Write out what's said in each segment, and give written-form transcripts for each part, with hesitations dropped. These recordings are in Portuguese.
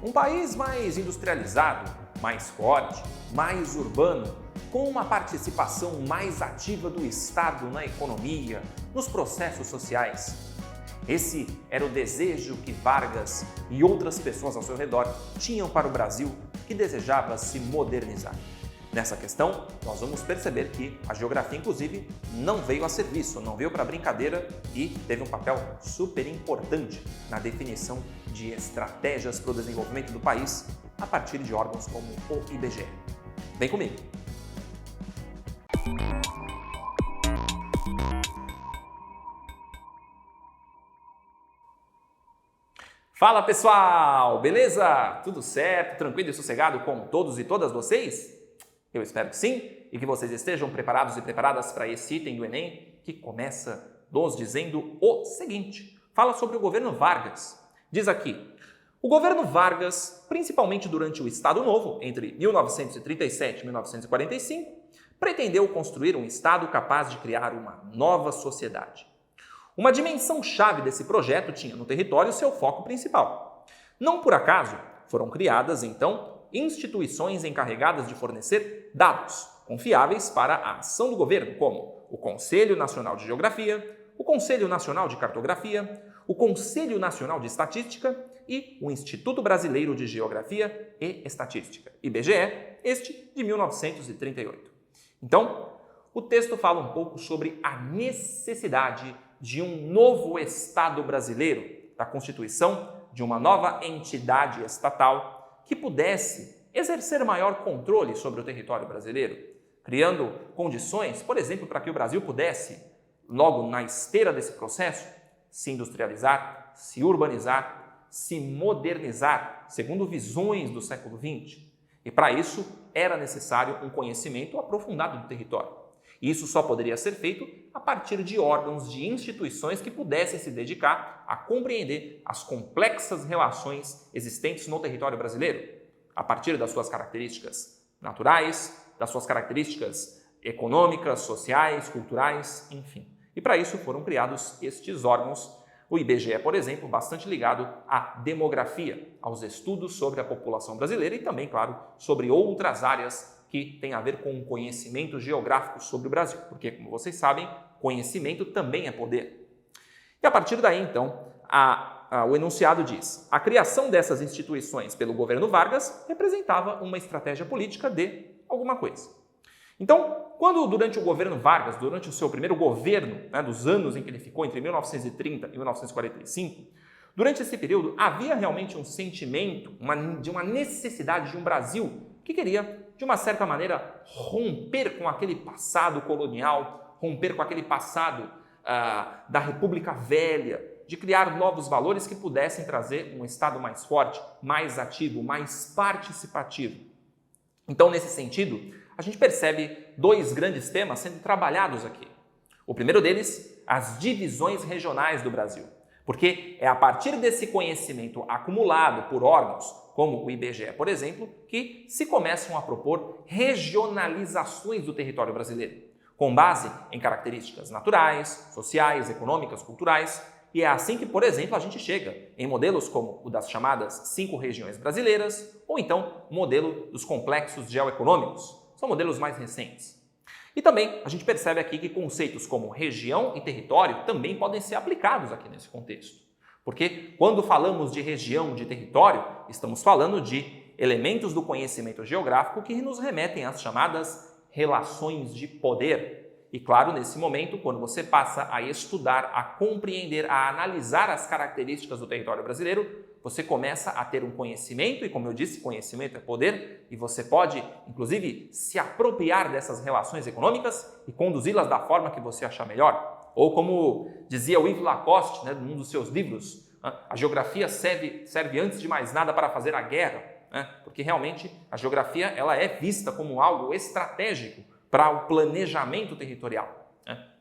Um país mais industrializado, mais forte, mais urbano, com uma participação mais ativa do Estado na economia, nos processos sociais. Esse era o desejo que Vargas e outras pessoas ao seu redor tinham para o Brasil, que desejava se modernizar. Nessa questão, nós vamos perceber que a geografia, inclusive, não veio a serviço, não veio para brincadeira e teve um papel super importante na definição de estratégias para o desenvolvimento do país a partir de órgãos como o IBGE. Vem comigo! Fala pessoal, beleza? Tudo certo? Tranquilo e sossegado com todos e todas vocês? Eu espero que sim e que vocês estejam preparados e preparadas para esse item do Enem que começa nos dizendo o seguinte. Fala sobre o governo Vargas. Diz aqui, o governo Vargas, principalmente durante o Estado Novo, entre 1937 e 1945, pretendeu construir um Estado capaz de criar uma nova sociedade. Uma dimensão-chave desse projeto tinha no território seu foco principal. Não por acaso foram criadas, então, instituições encarregadas de fornecer dados confiáveis para a ação do governo, como o Conselho Nacional de Geografia, o Conselho Nacional de Cartografia, o Conselho Nacional de Estatística e o Instituto Brasileiro de Geografia e Estatística, IBGE, este de 1938. Então, o texto fala um pouco sobre a necessidade de um novo Estado brasileiro, da constituição de uma nova entidade estatal que pudesse exercer maior controle sobre o território brasileiro, criando condições, por exemplo, para que o Brasil pudesse, logo na esteira desse processo, se industrializar, se urbanizar, se modernizar, segundo visões do século XX. E para isso era necessário um conhecimento aprofundado do território. E isso só poderia ser feito a partir de órgãos, de instituições que pudessem se dedicar a compreender as complexas relações existentes no território brasileiro, a partir das suas características naturais, das suas características econômicas, sociais, culturais, enfim. E para isso foram criados estes órgãos, o IBGE, por exemplo, bastante ligado à demografia, aos estudos sobre a população brasileira e também, claro, sobre outras áreas que tem a ver com o conhecimento geográfico sobre o Brasil, porque, como vocês sabem, conhecimento também é poder. E a partir daí, então, o enunciado diz: a criação dessas instituições pelo governo Vargas representava uma estratégia política de alguma coisa. Então, quando durante o governo Vargas, durante o seu primeiro governo, dos anos em que ele ficou, entre 1930 e 1945, durante esse período havia realmente um sentimento de uma necessidade de um Brasil que queria, de uma certa maneira, romper com aquele passado colonial, romper com aquele passado da República Velha, de criar novos valores que pudessem trazer um Estado mais forte, mais ativo, mais participativo. Então, nesse sentido, a gente percebe dois grandes temas sendo trabalhados aqui. O primeiro deles, as divisões regionais do Brasil, porque é a partir desse conhecimento acumulado por órgãos, como o IBGE, por exemplo, que se começam a propor regionalizações do território brasileiro, com base em características naturais, sociais, econômicas, culturais, e é assim que, por exemplo, a gente chega em modelos como o das chamadas 5 regiões brasileiras, ou então o modelo dos complexos geoeconômicos, são modelos mais recentes. E também a gente percebe aqui que conceitos como região e território também podem ser aplicados aqui nesse contexto. Porque quando falamos de região, de território, estamos falando de elementos do conhecimento geográfico que nos remetem às chamadas relações de poder. E claro, nesse momento, quando você passa a estudar, a compreender, a analisar as características do território brasileiro, você começa a ter um conhecimento, e como eu disse, conhecimento é poder, e você pode, inclusive, se apropriar dessas relações econômicas e conduzi-las da forma que você achar melhor. Ou como dizia o Yves Lacoste, num dos seus livros, a geografia serve antes de mais nada para fazer a guerra, porque realmente a geografia ela é vista como algo estratégico para o planejamento territorial.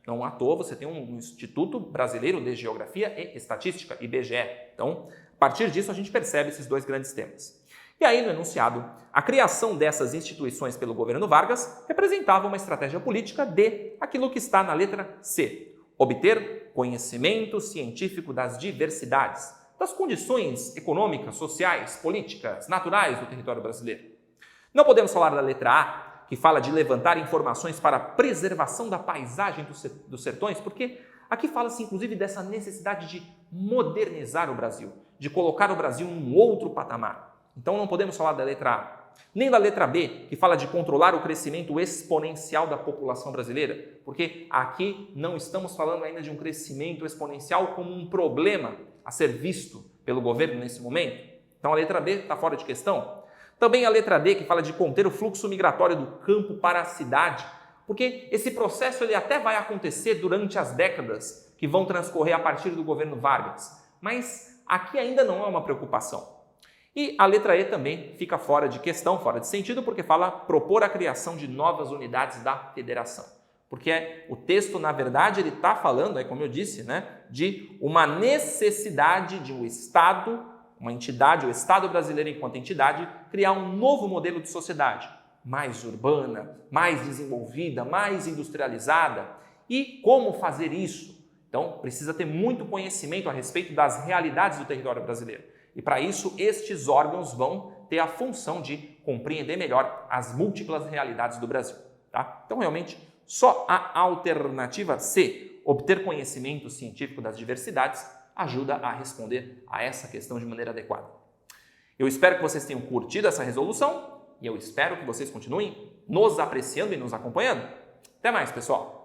Não à toa você tem um Instituto Brasileiro de Geografia e Estatística, IBGE. Então, a partir disso a gente percebe esses dois grandes temas. E aí, no enunciado, a criação dessas instituições pelo governo Vargas representava uma estratégia política de aquilo que está na letra C, obter conhecimento científico das diversidades, das condições econômicas, sociais, políticas, naturais do território brasileiro. Não podemos falar da letra A, que fala de levantar informações para a preservação da paisagem dos sertões, porque aqui fala-se inclusive dessa necessidade de modernizar o Brasil, de colocar o Brasil em um outro patamar. Então não podemos falar da letra A. Nem da letra B, que fala de controlar o crescimento exponencial da população brasileira, porque aqui não estamos falando ainda de um crescimento exponencial como um problema a ser visto pelo governo nesse momento. Então a letra B está fora de questão. Também a letra D, que fala de conter o fluxo migratório do campo para a cidade, porque esse processo ele até vai acontecer durante as décadas que vão transcorrer a partir do governo Vargas, mas aqui ainda não é uma preocupação. E a letra E também fica fora de questão, fora de sentido, porque fala propor a criação de novas unidades da federação. Porque o texto, na verdade, ele está falando, como eu disse, de uma necessidade de um Estado, uma entidade, o Estado brasileiro enquanto entidade, criar um novo modelo de sociedade, mais urbana, mais desenvolvida, mais industrializada. E como fazer isso? Então, precisa ter muito conhecimento a respeito das realidades do território brasileiro. E para isso, estes órgãos vão ter a função de compreender melhor as múltiplas realidades do Brasil. Tá? Então, realmente, só a alternativa C, obter conhecimento científico das diversidades, ajuda a responder a essa questão de maneira adequada. Eu espero que vocês tenham curtido essa resolução e eu espero que vocês continuem nos apreciando e nos acompanhando. Até mais, pessoal!